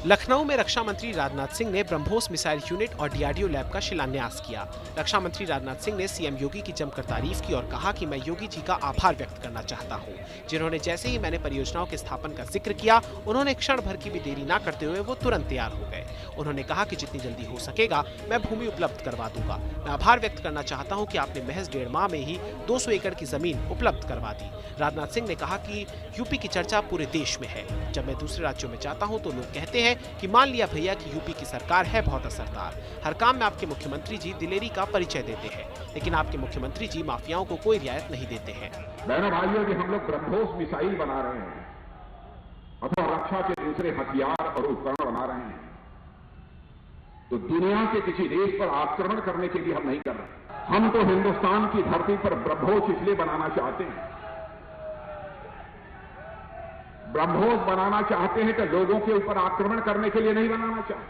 लखनऊ में रक्षा मंत्री राजनाथ सिंह ने ब्रह्मोस मिसाइल यूनिट और डीआरडीओ लैब का शिलान्यास किया। रक्षा मंत्री राजनाथ सिंह ने सीएम योगी की जमकर तारीफ की और कहा कि मैं योगी जी का आभार व्यक्त करना चाहता हूं, जिन्होंने जैसे ही मैंने परियोजनाओं के स्थापन का जिक्र किया, उन्होंने क्षण भर की भी देरी न करते हुए वो तुरंत तैयार हो गए। उन्होंने कहा कि जितनी जल्दी हो सकेगा मैं भूमि उपलब्ध करवा दूंगा। मैं आभार व्यक्त करना चाहता हूं कि आपने महज 1.5 माह में ही 200 एकड़ की जमीन उपलब्ध करवा दी। राजनाथ सिंह ने कहा कि यूपी की चर्चा पूरे देश में है। जब मैं दूसरे राज्यों में जाता हूं तो लोग कहते हैं कि मान लिया भैया कि यूपी की सरकार है बहुत असरदार, हर काम में आपके मुख्यमंत्री जी दिलेरी का परिचय देते हैं, लेकिन आपके मुख्यमंत्री जी माफियाओं को कोई रियायत नहीं देते हैं। बहनों भाइयों, कि हम लोग ब्रह्मोस मिसाइल बना रहे हैं अथवा रक्षा के दूसरे हथियार और उपकरण बना रहे हैं, तो दुनिया के किसी देश पर आक्रमण करने के लिए हम नहीं कर रहे। हम तो हिंदुस्तान की धरती पर ब्रह्मोस इसलिए बनाना चाहते हैं, ब्रह्मोस बनाना चाहते हैं कि लोगों के ऊपर आक्रमण करने के लिए नहीं बनाना चाहते।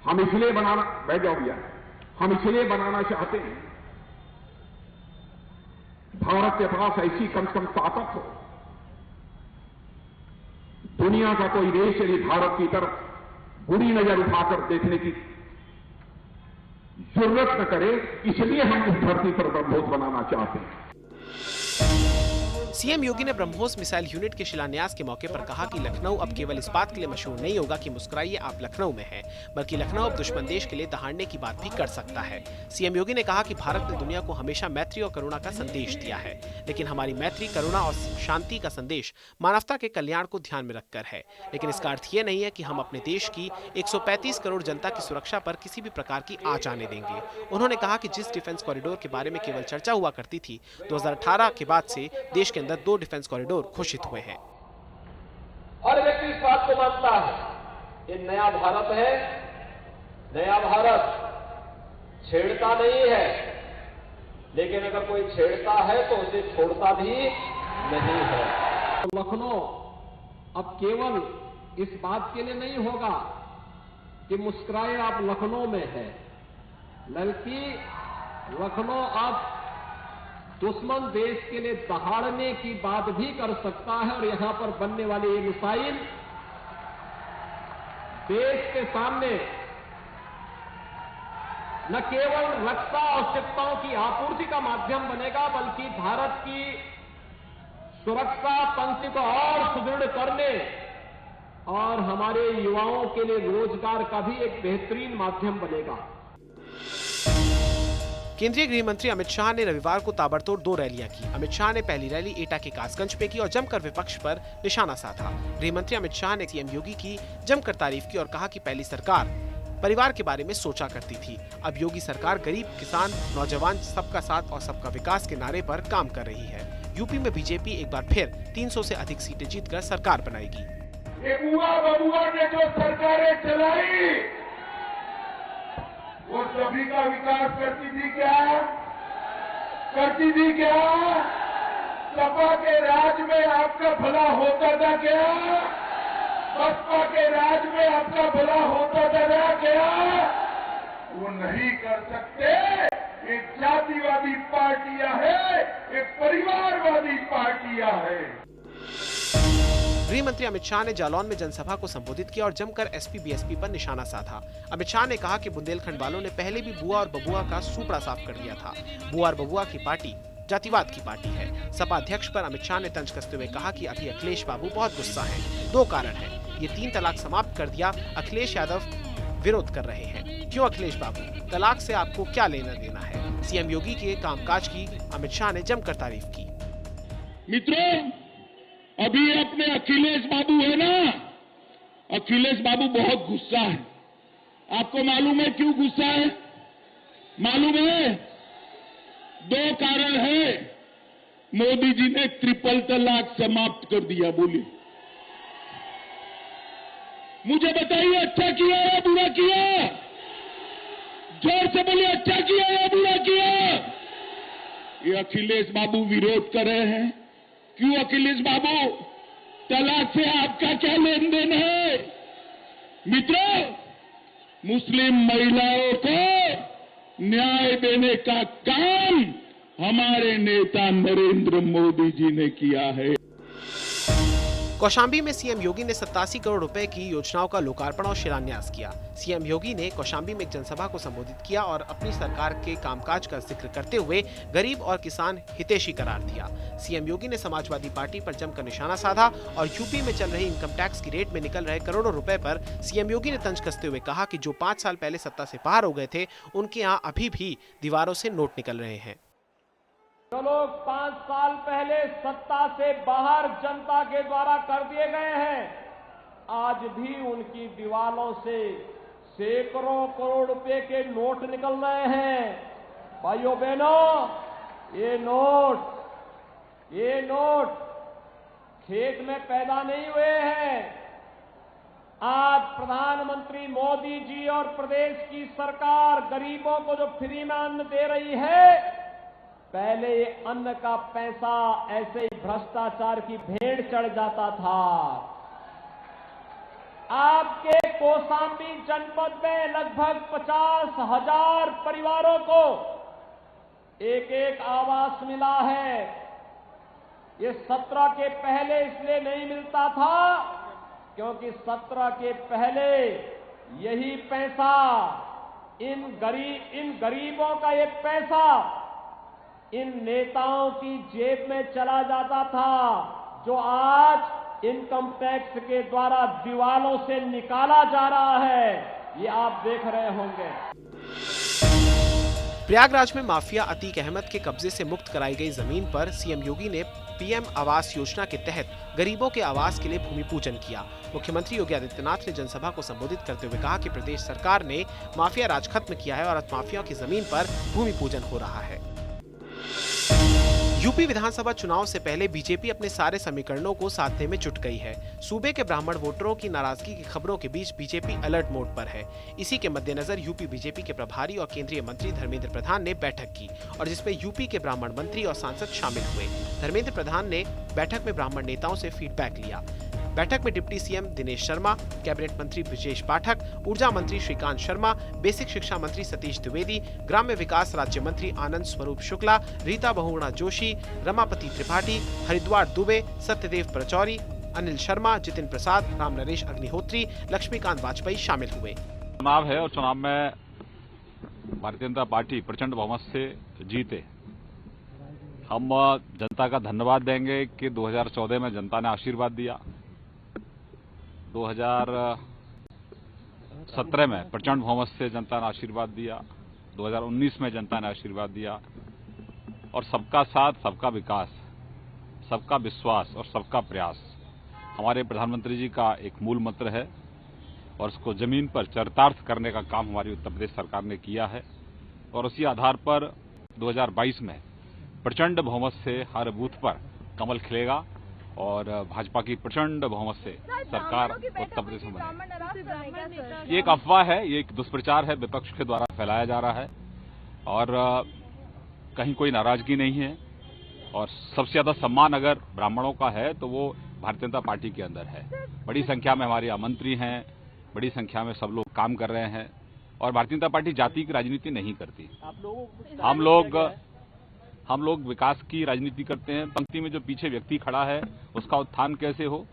हम इसलिए बनाना, बैठ जाओ भैया, हम इसलिए बनाना चाहते हैं भारत के पास ऐसी कम से कम ताकत हो, दुनिया का कोई देश यदि भारत की तरफ बुरी नजर उठाकर देखने की जरूरत न करे, इसलिए हम इस धरती पर ब्रह्मोस बनाना चाहते हैं। सीएम योगी ने ब्रह्मोस मिसाइल यूनिट के शिलान्यास के मौके पर कहा कि लखनऊ अब केवल इस बात के लिए मशहूर नहीं होगा कि मुस्कुराइए आप लखनऊ में हैं, बल्कि लखनऊ अब दुश्मन देश के लिए दहाड़ने की बात भी कर सकता है। सीएम योगी ने कहा कि भारत ने दुनिया को हमेशा मैत्री और करुणा का संदेश दिया है, लेकिन हमारी मैत्री, करुणा और शांति का संदेश मानवता के कल्याण को ध्यान में रखकर है। लेकिन इसका अर्थ ये नहीं है कि हम अपने देश की 135 करोड़ जनता की सुरक्षा पर किसी भी प्रकार की आँच आने देंगे। उन्होंने कहा कि जिस डिफेंस कॉरिडोर के बारे में केवल चर्चा हुआ करती थी, 2018 के बाद से देश के अंदर 2 डिफेंस कॉरिडोर घोषित हुए हैं। हर व्यक्ति इस बात को मानता है, ये नया भारत है, नया भारत छेड़ता नहीं है, लेकिन अगर कोई छेड़ता है तो उसे छोड़ता भी नहीं है। लखनऊ अब केवल इस बात के लिए नहीं होगा कि मुस्कुराए आप लखनऊ में है, बल्कि लखनऊ अब दुश्मन देश के लिए दहाड़ने की बात भी कर सकता है। और यहां पर बनने वाली ये मिसाइल देश के सामने न केवल रक्षा आवश्यकताओं की आपूर्ति का माध्यम बनेगा, बल्कि भारत की सुरक्षा तंत्र को और सुदृढ़ करने और हमारे युवाओं के लिए रोजगार का भी एक बेहतरीन माध्यम बनेगा। केंद्रीय गृह मंत्री अमित शाह ने रविवार को ताबड़तोड़ 2 रैलियां की। अमित शाह ने पहली रैली एटा के कासगंज पे की और जमकर विपक्ष पर निशाना साधा। गृह मंत्री अमित शाह ने सीएम योगी की जमकर तारीफ की और कहा कि पहली सरकार परिवार के बारे में सोचा करती थी, अब योगी सरकार गरीब, किसान, नौजवान, सबका साथ और सबका विकास के नारे पर काम कर रही है। यूपी में बीजेपी एक बार फिर 300 से अधिक सीटें जीतकर सरकार बनाएगी। बबुआ ने जो सरकारें चलाई वो सभी का विकास करती थी क्या? करती थी क्या? सपा के राज में आपका भला होता था क्या? बसपा के राज में आपका भला होता था क्या? वो नहीं कर सकते। एक जातिवादी पार्टियां है, एक परिवारवादी पार्टियां है। गृह मंत्री अमित शाह ने जालौन में जनसभा को संबोधित किया और जमकर एसपी बीएसपी पर निशाना साधा। अमित शाह ने कहा कि बुंदेलखंड वालों ने पहले भी बुआ और बबुआ का सूपड़ा साफ कर दिया था। बुआ और बबुआ की पार्टी जातिवाद की पार्टी है। सपा अध्यक्ष पर अमित शाह ने तंज कसते हुए कहा कि अभी अखिलेश बाबू बहुत गुस्सा हैं। 2 कारण हैं, ये 3 तलाक समाप्त कर दिया, अखिलेश यादव विरोध कर रहे हैं। क्यों अखिलेश बाबू, तलाक से आपको क्या लेना देना है? सीएम योगी के कामकाज की अमित शाह ने जमकर तारीफ की। मित्रों, अभी अपने अखिलेश बाबू है ना, अखिलेश बाबू बहुत गुस्सा है। आपको मालूम है क्यों गुस्सा है? मालूम है? 2 कारण है। मोदी जी ने ट्रिपल तलाक समाप्त कर दिया। बोलिए, मुझे बताइए, अच्छा किया या बुरा किया? जोर से बोलिए, अच्छा किया या बुरा किया? ये अखिलेश बाबू विरोध कर रहे हैं। क्यों अखिलेश बाबू, तलाक से आपका क्या लेन देन है? मित्रों, मुस्लिम महिलाओं को न्याय देने का काम हमारे नेता नरेंद्र मोदी जी ने किया है। कौशाम्बी में सीएम योगी ने 87 करोड़ रुपए की योजनाओं का लोकार्पण और शिलान्यास किया। सीएम योगी ने कौशाम्बी में एक जनसभा को संबोधित किया और अपनी सरकार के कामकाज का जिक्र करते हुए गरीब और किसान हितैषी करार दिया। सीएम योगी ने समाजवादी पार्टी पर जमकर निशाना साधा और यूपी में चल रही इनकम टैक्स की रेट में निकल रहे करोड़ों रुपए पर सीएम योगी ने तंज कसते हुए कहा कि जो 5 साल पहले सत्ता से बाहर हो गए थे, उनके यहाँ अभी भी दीवारों से नोट निकल रहे हैं। जो लोग 5 साल पहले सत्ता से बाहर जनता के द्वारा कर दिए गए हैं, आज भी उनकी दीवारों से सैकड़ों करोड़ रुपए के नोट निकल रहे हैं। भाइयों बहनों, ये नोट खेत में पैदा नहीं हुए हैं। आज प्रधानमंत्री मोदी जी और प्रदेश की सरकार गरीबों को जो फ्री में अन्न दे रही है, पहले ये अन्न का पैसा ऐसे ही भ्रष्टाचार की भेंट चढ़ जाता था। आपके कौशाम्बी जनपद में लगभग 50,000 परिवारों को एक आवास मिला है। ये 17 के पहले इसलिए नहीं मिलता था क्योंकि 17 के पहले यही पैसा इन गरीबों का ये पैसा इन नेताओं की जेब में चला जाता था, जो आज इनकम टैक्स के द्वारा दीवालों से निकाला जा रहा है। ये आप देख रहे होंगे। प्रयागराज में माफिया अतीक अहमद के कब्जे से मुक्त कराई गई जमीन पर सीएम योगी ने पीएम आवास योजना के तहत गरीबों के आवास के लिए भूमि पूजन किया। मुख्यमंत्री योगी आदित्यनाथ ने जनसभा को संबोधित करते हुए कहा कि प्रदेश सरकार ने माफिया राज खत्म किया है और अब माफिया की जमीन पर भूमि पूजन हो रहा है। यूपी विधानसभा चुनाव से पहले बीजेपी अपने सारे समीकरणों को साधने में जुट गई है। सूबे के ब्राह्मण वोटरों की नाराजगी की खबरों के बीच बीजेपी अलर्ट मोड पर है। इसी के मद्देनजर यूपी बीजेपी के प्रभारी और केंद्रीय मंत्री धर्मेंद्र प्रधान ने बैठक की और जिसमें यूपी के ब्राह्मण मंत्री और सांसद शामिल हुए। धर्मेंद्र प्रधान ने बैठक में ब्राह्मण नेताओं से फीडबैक लिया। बैठक में deputy CM Dinesh Sharma, cabinet मंत्री ब्रजेश पाठक, ऊर्जा मंत्री श्रीकांत शर्मा, बेसिक शिक्षा मंत्री सतीश द्विवेदी, ग्राम्य विकास राज्य मंत्री आनंद स्वरूप शुक्ला, रीता बहुगुणा जोशी, रमापति त्रिपाठी, हरिद्वार दुबे, सत्यदेव परचौरी, अनिल शर्मा, जितिन प्रसाद, राम नरेश अग्निहोत्री, लक्ष्मीकांत वाजपेयी शामिल हुए। चुनाव है और चुनाव में भारतीय जनता पार्टी प्रचंड बहुमत से जीते। हम जनता का धन्यवाद देंगे कि 2014 में जनता ने आशीर्वाद दिया, 2017 में प्रचंड बहुमत से जनता ने आशीर्वाद दिया, 2019 में जनता ने आशीर्वाद दिया और सबका साथ, सबका विकास, सबका विश्वास और सबका प्रयास हमारे प्रधानमंत्री जी का एक मूल मंत्र है और उसको जमीन पर चरितार्थ करने का काम हमारी उत्तर प्रदेश सरकार ने किया है। और उसी आधार पर 2022 में प्रचंड बहुमत से हर बूथ पर कमल खिलेगा और भाजपा की प्रचंड बहुमत से सरकार उत्तर प्रदेश में बनेगी। ये एक अफवाह है, ये एक दुष्प्रचार है, विपक्ष के द्वारा फैलाया जा रहा है और कहीं कोई नाराजगी नहीं है। और सबसे ज्यादा सम्मान अगर ब्राह्मणों का है तो वो भारतीय जनता पार्टी के अंदर है। बड़ी संख्या में हमारे यहाँ मंत्री हैं, बड़ी संख्या में सब लोग काम कर रहे हैं और भारतीय जनता पार्टी जाति की राजनीति नहीं करती। हम लोग विकास की राजनीति करते हैं। पंक्ति में जो पीछे व्यक्ति खड़ा है उसका उत्थान कैसे हो,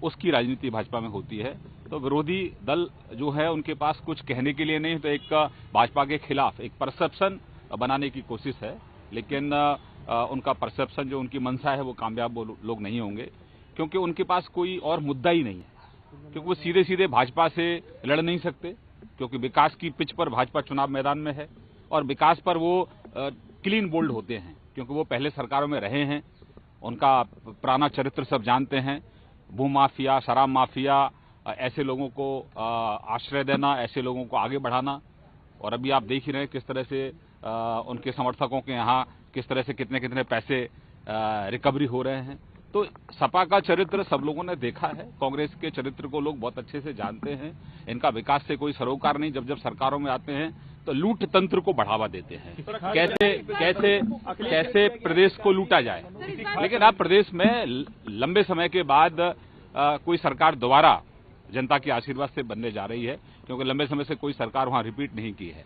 उसकी राजनीति भाजपा में होती है। तो विरोधी दल जो है उनके पास कुछ कहने के लिए नहीं, तो एक भाजपा के खिलाफ एक परसेप्शन बनाने की कोशिश है, लेकिन उनका परसेप्शन जो उनकी मंशा है वो कामयाब लोग नहीं होंगे क्योंकि उनके पास कोई और मुद्दा ही नहीं है, क्योंकि वो सीधे सीधे भाजपा से लड़ नहीं सकते क्योंकि विकास की पिच पर भाजपा चुनाव मैदान में है और विकास पर वो क्लीन बोल्ड होते हैं क्योंकि वो पहले सरकारों में रहे हैं, उनका पुराना चरित्र सब जानते हैं। भू माफिया, शराब माफिया, ऐसे लोगों को आश्रय देना, ऐसे लोगों को आगे बढ़ाना। और अभी आप देख ही रहे हैं किस तरह से उनके समर्थकों के यहाँ किस तरह से कितने कितने पैसे रिकवरी हो रहे हैं। तो सपा का चरित्र सब लोगों ने देखा है, कांग्रेस के चरित्र को लोग बहुत अच्छे से जानते हैं। इनका विकास से कोई सरोकार नहीं, जब सरकारों में आते हैं तो लूट तंत्र को बढ़ावा देते हैं, कैसे प्रदेश को लूटा जाए। लेकिन अब प्रदेश में लंबे समय के बाद कोई सरकार दोबारा जनता के आशीर्वाद से बनने जा रही है क्योंकि लंबे समय से कोई सरकार वहां रिपीट नहीं की है।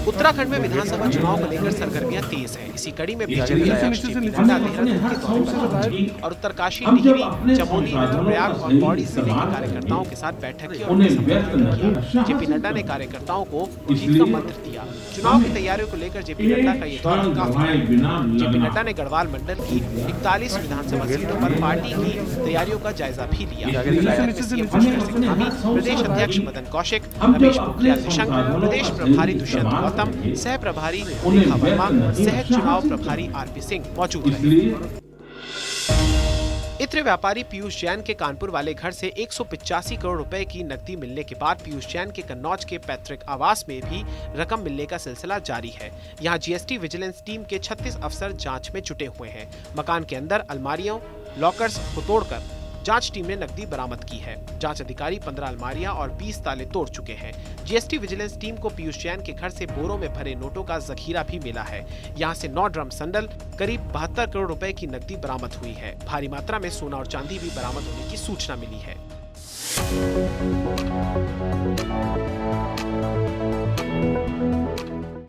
उत्तराखंड में विधानसभा चुनाव को लेकर सरगर्मियां तेज हैं। इसी कड़ी में बीजेपी अध्यक्ष जेपी नड्डा देहरादून के दौरे पर पहुंचे और उत्तरकाशी, टिहरी, चमोली, रुद्रप्रयाग और पौड़ी जिले के कार्यकर्ताओं के साथ बैठक की और उन्हें संबोधित किया। जेपी नड्डा ने कार्यकर्ताओं को जीत का मंत्र दिया। चुनाव की तैयारियों को लेकर जेपी नड्डा का ये दौरा काफी। जेपी नड्डा ने गढ़वाल मंडल की 41 विधानसभा सीटों पर पार्टी की तैयारियों का जायजा भी लिया। बैठक में सीएम बशर सिंह धामी, प्रदेश अध्यक्ष मदन कौशिक, रमेश पोखरियाल निशंक, प्रदेश प्रभारी दुष्यंत गौतम, सह प्रभारी रेखा वर्मा, सह चुनाव प्रभारी आरपी सिंह मौजूद रहे। इत्र व्यापारी पीयूष जैन के कानपुर वाले घर से 185 करोड़ रुपए की नकदी मिलने के बाद पीयूष जैन के कन्नौज के पैतृक आवास में भी रकम मिलने का सिलसिला जारी है। यहां जीएसटी विजिलेंस टीम के 36 अफसर जांच में जुटे हुए हैं। मकान के अंदर अलमारियों, लॉकर्स को तोड़कर जांच टीम ने नकदी बरामद की है। जांच अधिकारी 15 अलमारियां और 20 ताले तोड़ चुके हैं। जीएसटी विजिलेंस टीम को पीयूष जैन के घर से बोरों में भरे नोटों का जखीरा भी मिला है। यहां से 9 ड्रम संडल, करीब 72 करोड़ रुपए की नकदी बरामद हुई है। भारी मात्रा में सोना और चांदी भी बरामद होने की सूचना मिली है।